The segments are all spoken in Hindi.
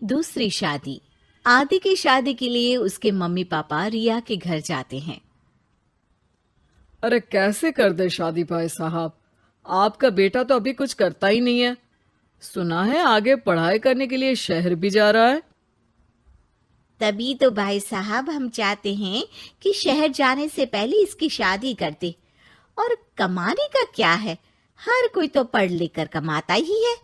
दूसरी शादी। आदि की शादी के लिए उसके मम्मी पापा रिया के घर जाते हैं। अरे कैसे कर दे शादी भाई साहब, आपका बेटा तो अभी कुछ करता ही नहीं है। सुना है आगे पढ़ाई करने के लिए शहर भी जा रहा है। तभी तो भाई साहब हम चाहते हैं कि शहर जाने से पहले इसकी शादी कर दे। और कमाने का क्या है, हर कोई तो पढ़ लिख कर कमाता ही है।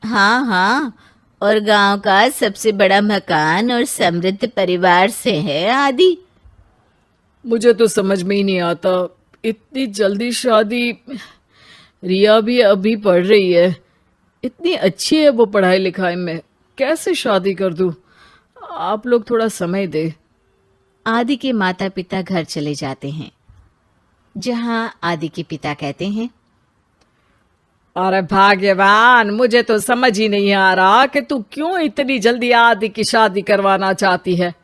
हाँ हाँ, और गांव का सबसे बड़ा मकान और समृद्ध परिवार से है आदि। मुझे तो समझ में ही नहीं आता, इतनी जल्दी शादी। रिया भी अभी पढ़ रही है, इतनी अच्छी है वो पढ़ाई लिखाई में, कैसे शादी कर दूं। आप लोग थोड़ा समय दे। आदि के माता पिता घर चले जाते हैं, जहां आदि के पिता कहते हैं, अरे भाग्यवान, मुझे तो समझ ही नहीं आ रहा कि तू क्यों इतनी जल्दी आदि की शादी करवाना चाहती है।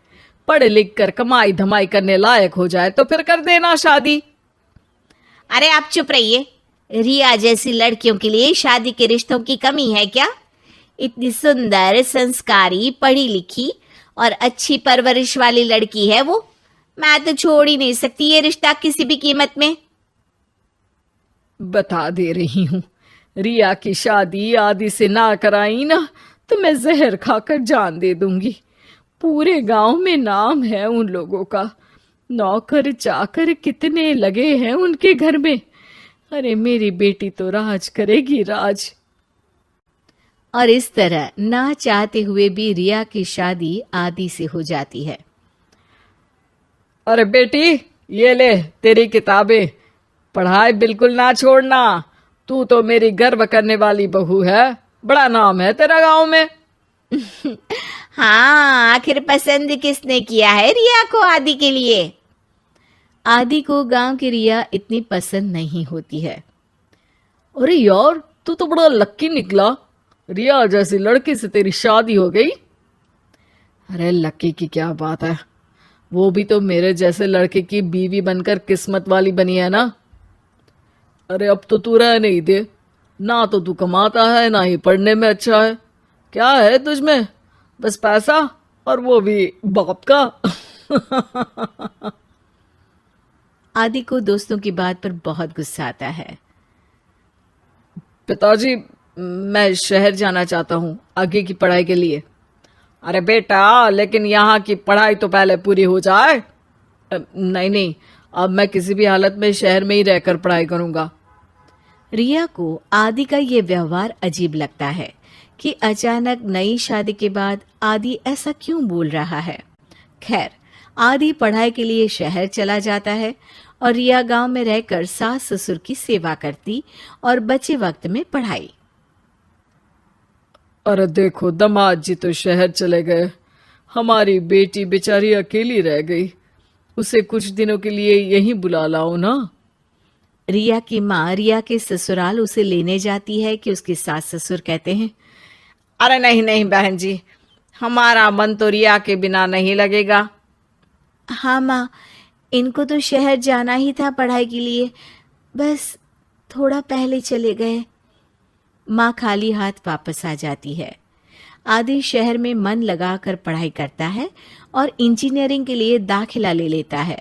पढ़ लिख कर कमाई धमाई करने लायक हो जाए तो फिर कर देना शादी। अरे आप चुप रहिए। रिया जैसी लड़कियों के लिए शादी के रिश्तों की कमी है क्या? इतनी सुंदर, संस्कारी, पढ़ी लिखी और अच्छी परवरिश वाली लड़की है वो। मैं तो छोड़ ही नहीं सकती ये रिश्ता किसी भी कीमत में। बता दे रही हूँ, रिया की शादी आदि से ना कराई ना तो मैं जहर खाकर जान दे दूंगी। पूरे गांव में नाम है उन लोगों का, नौकर चाकर कितने लगे हैं उनके घर में। अरे मेरी बेटी तो राज करेगी, राज। और इस तरह ना चाहते हुए भी रिया की शादी आदि से हो जाती है। अरे बेटी, ये ले तेरी किताबें, पढ़ाई बिल्कुल ना छोड़ना। तू तो मेरी गर्व करने वाली बहू है, बड़ा नाम है तेरा गांव में। हाँ, आखिर पसंद किसने किया है रिया को आदि के लिए? आदि को गांव की रिया इतनी पसंद नहीं होती है। अरे यार, तू तो बड़ा लक्की निकला, रिया जैसी लड़की से तेरी शादी हो गई। अरे लक्की की क्या बात है, वो भी तो मेरे जैसे लड़के की बीवी बनकर किस्मत वाली बनी है ना। अरे अब तो तू रह नहीं दे, ना तो तू कमाता है ना ही पढ़ने में अच्छा है। क्या है तुझ में? बस पैसा, और वो भी बाप का। आदि को दोस्तों की बात पर बहुत गुस्सा आता है। पिताजी, मैं शहर जाना चाहता हूँ आगे की पढ़ाई के लिए। अरे बेटा, लेकिन यहाँ की पढ़ाई तो पहले पूरी हो जाए। नहीं नहीं, अब मैं किसी भी हालत में शहर में ही रहकर पढ़ाई करूंगा। रिया को आदि का ये व्यवहार अजीब लगता है कि अचानक नई शादी के बाद आदि ऐसा क्यों बोल रहा है। खैर, आदि पढ़ाई के लिए शहर चला जाता है और रिया गांव में रहकर सास ससुर की सेवा करती और बचे वक्त में पढ़ाई। अरे देखो, दामाद जी तो शहर चले गए, हमारी बेटी बेचारी अकेली रह गई। उसे कुछ दिनों के लिए यहीं बुला लाओ ना। रिया की माँ रिया के ससुराल उसे लेने जाती है कि उसके सास ससुर कहते हैं, अरे नहीं नहीं बहन जी, हमारा मन तो रिया के बिना नहीं लगेगा। हाँ माँ, इनको तो शहर जाना ही था पढ़ाई के लिए, बस थोड़ा पहले चले गए। माँ खाली हाथ वापस आ जाती है। आदि शहर में मन लगाकर पढ़ाई करता है और इंजीनियरिंग के लिए दाखिला ले लेता है,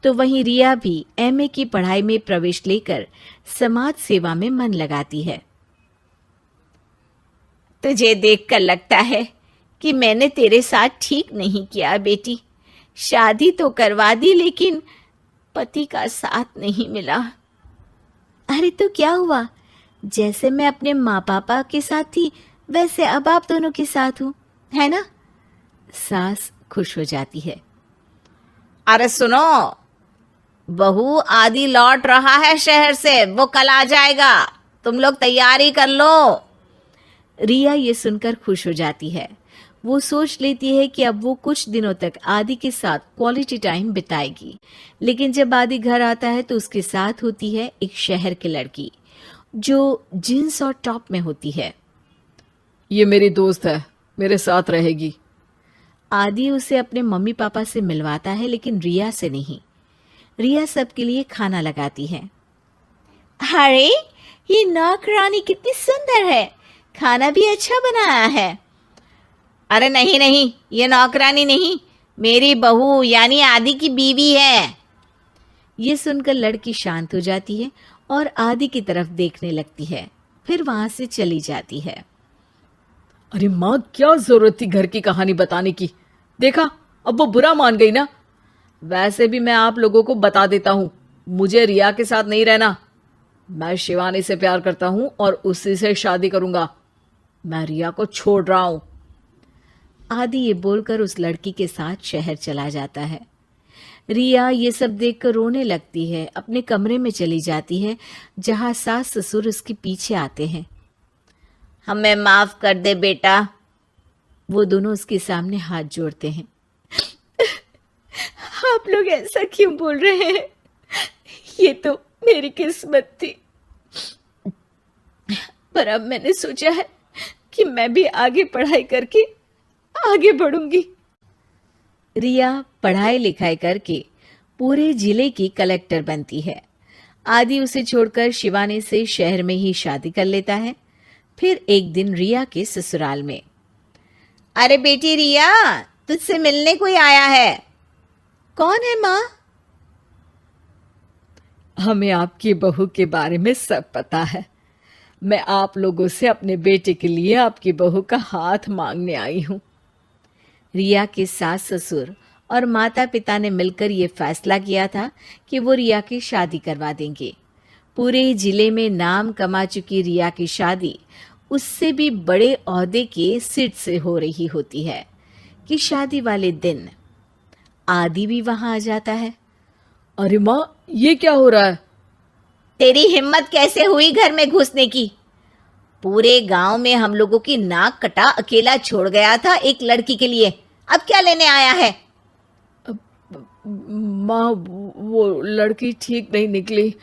तो वहीं रिया भी एमए की पढ़ाई में प्रवेश लेकर समाज सेवा में मन लगाती है। तुझे देखकर लगता है कि मैंने तेरे साथ ठीक नहीं किया बेटी। शादी तो करवा दी लेकिन पति का साथ नहीं मिला। अरे तो क्या हुआ, जैसे मैं अपने माँ पापा के साथ थी वैसे अब आप दोनों के साथ हूँ, है ना? सास खुश हो जाती है। अरे सुनो, बहू आदि लौट रहा है शहर से, वो कल आ जाएगा, तुम लोग तैयारी कर लो। रिया ये सुनकर खुश हो जाती है। वो सोच लेती है कि अब वो कुछ दिनों तक आदि के साथ क्वालिटी टाइम बिताएगी, लेकिन जब आदि घर आता है तो उसके साथ होती है एक शहर की लड़की जो जींस और टॉप में होती है। ये मेरी दोस्त है, मेरे साथ रहेगी। आदि उसे अपने मम्मी पापा से मिलवाता है लेकिन रिया से नहीं। रिया सबके लिए खाना लगाती है। अरे ये नौकरानी कितनी सुंदर है, खाना भी अच्छा बनाया है। अरे नहीं नहीं, ये नौकरानी नहीं, मेरी बहू यानी आदि की बीवी है। ये सुनकर लड़की शांत हो जाती है और आदि की तरफ देखने लगती है, फिर वहां से चली जाती है। अरे माँ, क्या जरूरत थी घर की कहानी बताने की? देखा, अब वो बुरा मान गई ना। वैसे भी मैं आप लोगों को बता देता हूं, मुझे रिया के साथ नहीं रहना। मैं शिवानी से प्यार करता हूं और उसी से शादी करूंगा। मैं रिया को छोड़ रहा हूं। आदि ये बोलकर उस लड़की के साथ शहर चला जाता है। रिया ये सब देखकर रोने लगती है, अपने कमरे में चली जाती है जहां सास ससुर उसके पीछे आते हैं। हमें माफ कर दे बेटा। वो दोनों उसके सामने हाथ जोड़ते हैं। आप लोग ऐसा क्यों बोल रहे हैं? ये तो मेरी किस्मत थी, पर अब मैंने सोचा है कि मैं भी आगे पढ़ाई करके आगे बढ़ूंगी। रिया पढ़ाई लिखाई करके पूरे जिले की कलेक्टर बनती है। आदि उसे छोड़कर शिवानी से शहर में ही शादी कर लेता है। फिर एक दिन रिया के ससुराल में, अरे बेटी रिया, तुझसे मिलने कोई आया है। कौन है माँ? हमें आपकी बहू के बारे में सब पता है। मैं आप लोगों से अपने बेटे के लिए आपकी बहू का हाथ मांगने आई हूं। रिया के सास ससुर और माता पिता ने मिलकर ये फैसला किया था कि वो रिया की शादी करवा देंगे। पूरे जिले में नाम कमा चुकी रिया की शादी उससे भी बड़े ओहदे के सिट से हो रही होती है कि शादी वाले दिन आदि भी वहां आ जाता है। अरे माँ, ये क्या हो रहा है? तेरी हिम्मत कैसे हुई घर में घुसने की? पूरे गांव में हम लोगों की नाक कटा अकेला छोड़ गया था एक लड़की के लिए, अब क्या लेने आया है? माँ, वो लड़की ठीक नहीं निकली।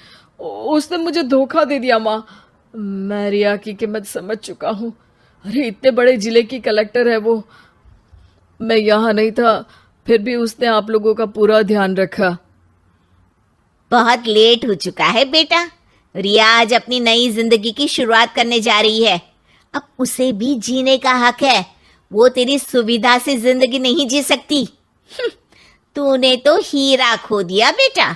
उसने मुझे धोखा दे दिया माँ। मैं रिया की कीमत समझ चुका हूँ। अरे इतने बड़े जिले की कलेक्टर है वो। मैं यहाँ नहीं था, फिर भी उसने आप लोगों का पूरा ध्यान रखा। बहुत लेट हो चुका है बेटा। रिया आज अपनी नई जिंदगी की शुरुआत करने जा रही है। अब उसे भी जीने का हक है। वो तेरी सुविधा से जिंदगी नहीं जी सकती। तूने तो हीरा खो दिया बेटा।